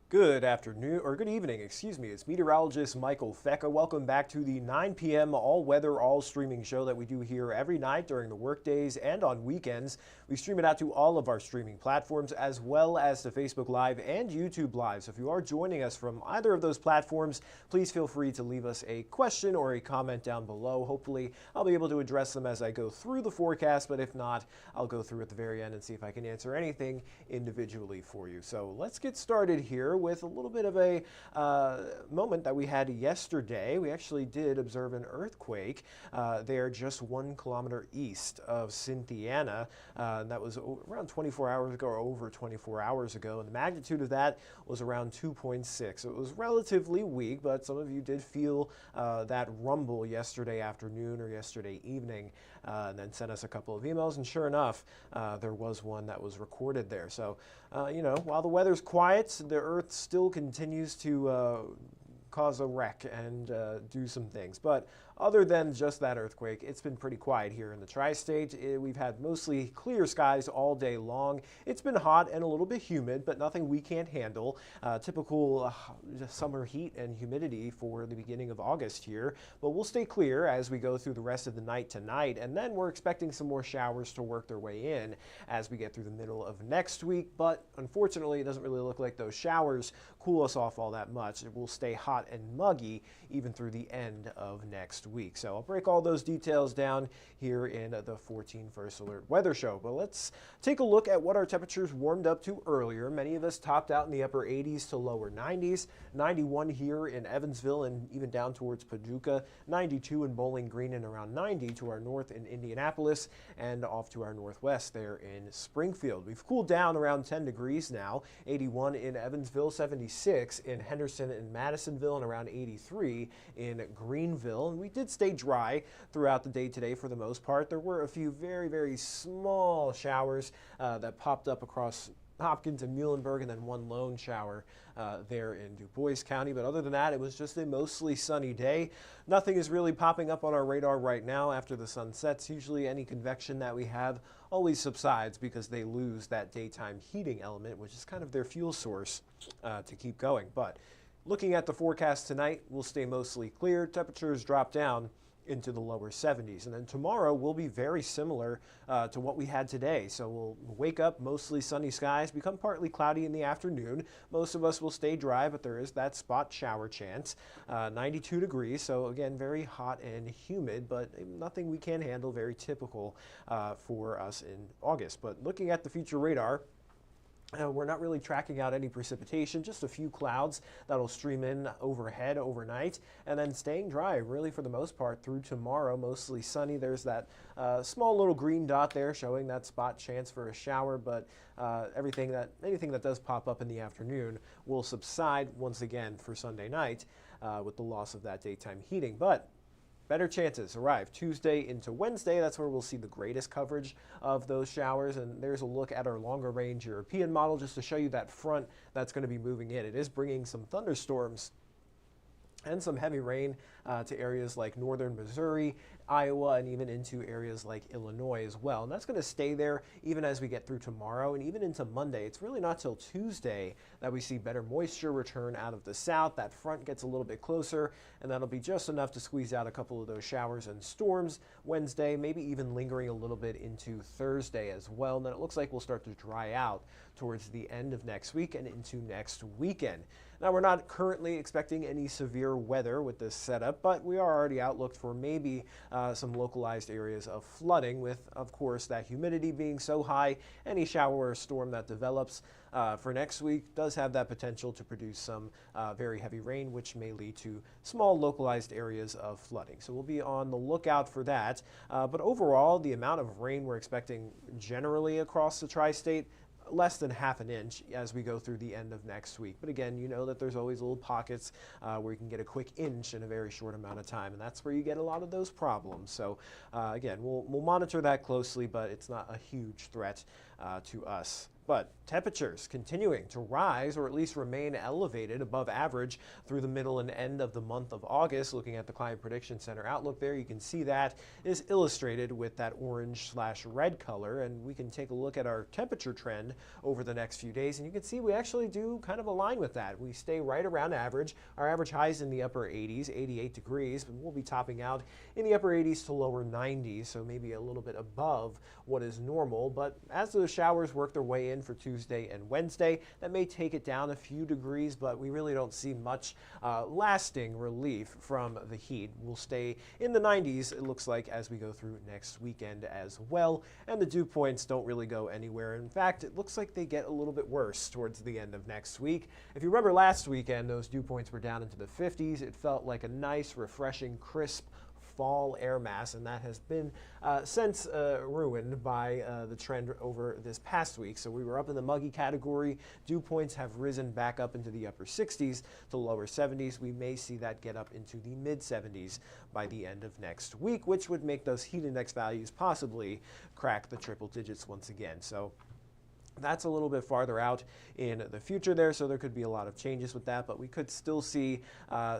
Good afternoon, or good evening, excuse me. It's meteorologist Michael Fecka. Welcome back to the 9 p.m. all-weather, all-streaming show that we do here every night during the workdays and on weekends. We stream it out to all of our streaming platforms as well as to Facebook Live and YouTube Live. So if you are joining us from either of those platforms, please feel free to leave us a question or a comment down below. Hopefully, I'll be able to address them as I go through the forecast, but if not, I'll go through at the very end and see if I can answer anything individually for you. So let's get started here with a little bit of a moment that we had yesterday. We actually did observe an earthquake there just 1 kilometer east of Cynthiana. That was around 24 hours ago, or over 24 hours ago, and the magnitude of that was around 2.6. So it was relatively weak, but some of you did feel that rumble yesterday afternoon or yesterday evening, and then sent us a couple of emails, and sure enough, there was one that was recorded there. So, while the weather's quiet, the Earth still continues to cause a wreck and do some things. But other than just that earthquake, it's been pretty quiet here in the tri-state. We've had mostly clear skies all day long. It's been hot and a little bit humid, but nothing we can't handle. Typical summer heat and humidity for the beginning of August here, but we'll stay clear as we go through the rest of the night tonight, and then we're expecting some more showers to work their way in as we get through the middle of next week. But unfortunately, it doesn't really look like those showers cool us off all that much. It will stay hot and muggy even through the end of next week. So I'll break all those details down here in the 14 First Alert Weather Show. But let's take a look at what our temperatures warmed up to earlier. Many of us topped out in the upper 80s to lower 90s. 91 here in Evansville and even down towards Paducah. 92 in Bowling Green and around 90 to our north in Indianapolis and off to our northwest there in Springfield. We've cooled down around 10 degrees now. 81 in Evansville, 76 in Henderson and Madisonville, and around 83 in Greenville. And we did stay dry throughout the day today for the most part. There were a few very, very small showers that popped up across Hopkins and Muhlenberg, and then one lone shower there in Du Bois County. But other than that, it was just a mostly sunny day. Nothing is really popping up on our radar right now after the sun sets. Usually any convection that we have always subsides because they lose that daytime heating element, which is kind of their fuel source to keep going. But looking at the forecast tonight, we'll stay mostly clear. Temperatures drop down into the lower 70s. And then tomorrow will be very similar to what we had today. So we'll wake up mostly sunny skies, become partly cloudy in the afternoon. Most of us will stay dry, but there is that spot shower chance. 92 degrees, so again, very hot and humid, but nothing we can't handle, very typical for us in August. But looking at the future radar, we're not really tracking out any precipitation, just a few clouds that'll stream in overhead overnight, and then staying dry really for the most part through tomorrow, mostly sunny. There's that small little green dot there showing that spot chance for a shower, but anything that does pop up in the afternoon will subside once again for Sunday night with the loss of that daytime heating. But better chances arrive Tuesday into Wednesday. That's where we'll see the greatest coverage of those showers. And there's a look at our longer range European model just to show you that front that's going to be moving in. It is bringing some thunderstorms and some heavy rain to areas like northern Missouri, Iowa, and even into areas like Illinois as well. And that's going to stay there even as we get through tomorrow and even into Monday. It's really not till Tuesday that we see better moisture return out of the south. That front gets a little bit closer, and that'll be just enough to squeeze out a couple of those showers and storms Wednesday, maybe even lingering a little bit into Thursday as well. And then it looks like we'll start to dry out towards the end of next week and into next weekend. Now, we're not currently expecting any severe weather with this setup, but we are already outlooked for maybe some localized areas of flooding with, of course, that humidity being so high. Any shower or storm that develops for next week does have that potential to produce some very heavy rain, which may lead to small localized areas of flooding. So we'll be on the lookout for that. But overall, the amount of rain we're expecting generally across the tri-state, less than half an inch as we go through the end of next week. But again, you know that there's always little pockets where you can get a quick inch in a very short amount of time, and that's where you get a lot of those problems. So again, we'll monitor that closely, but it's not a huge threat to us But temperatures continuing to rise or at least remain elevated above average through the middle and end of the month of August. Looking at the Climate Prediction Center outlook there, you can see that is illustrated with that orange/red color. And we can take a look at our temperature trend over the next few days. And you can see we actually do kind of align with that. We stay right around average. Our average high is in the upper 80s, 88 degrees, but we'll be topping out in the upper 80s to lower 90s, so maybe a little bit above what is normal. But as those showers work their way in for Tuesday and Wednesday, that may take it down a few degrees, but we really don't see much lasting relief from the heat. We'll stay in the 90s, it looks like, as we go through next weekend as well. And the dew points don't really go anywhere. In fact, it looks like they get a little bit worse towards the end of next week. If you remember last weekend, those dew points were down into the 50s. It felt like a nice, refreshing, crisp fall air mass, and that has been since ruined by the trend over this past week. So we were up in the muggy category. Dew points have risen back up into the upper 60s to lower 70s. We may see that get up into the mid 70s by the end of next week, which would make those heat index values possibly crack the triple digits once again. So that's a little bit farther out in the future there, so there could be a lot of changes with that, but we could still see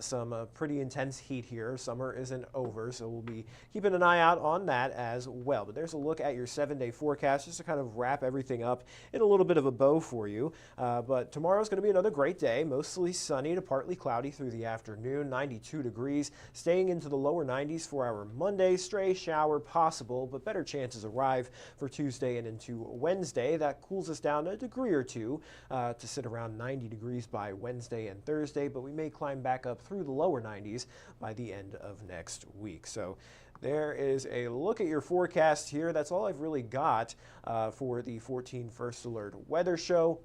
some pretty intense heat here. Summer isn't over, so we'll be keeping an eye out on that as well. But there's a look at your 7-day forecast just to kind of wrap everything up in a little bit of a bow for you. But tomorrow's going to be another great day, mostly sunny to partly cloudy through the afternoon, 92 degrees, staying into the lower 90s for our Monday. Stray shower possible, but better chances arrive for Tuesday and into Wednesday. That cools us down a degree or two to sit around 90 degrees by Wednesday and Thursday, but we may climb back up through the lower 90s by the end of next week. So there is a look at your forecast here. That's all I've really got for the 14 First Alert Weather Show.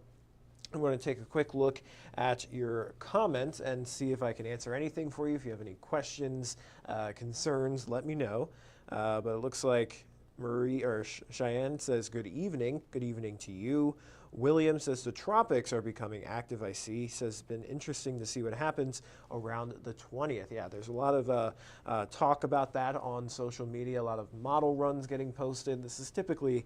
I'm going to take a quick look at your comments and see if I can answer anything for you. If you have any questions, concerns, let me know. But it looks like Cheyenne says, good evening. Good evening to you. William says the tropics are becoming active, I see. He says it's been interesting to see what happens around the 20th. Yeah, there's a lot of talk about that on social media, a lot of model runs getting posted. This is typically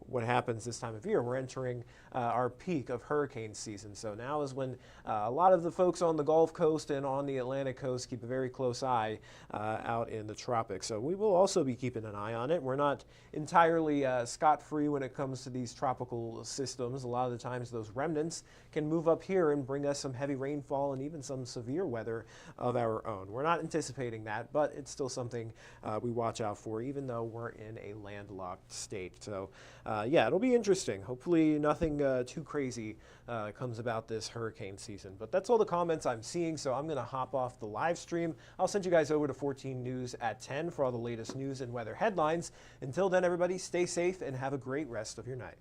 what happens this time of year. We're entering our peak of hurricane season. So now is when a lot of the folks on the Gulf Coast and on the Atlantic coast keep a very close eye out in the tropics. So we will also be keeping an eye on it. We're not entirely scot-free when it comes to these tropical systems. A lot of the times those remnants can move up here and bring us some heavy rainfall and even some severe weather of our own. We're not anticipating that, but it's still something we watch out for, even though we're in a landlocked state. So yeah, it'll be interesting. Hopefully nothing too crazy comes about this hurricane season. But that's all the comments I'm seeing, so I'm going to hop off the live stream. I'll send you guys over to 14 News at 10 for all the latest news and weather headlines. Until then, everybody, stay safe and have a great rest of your night.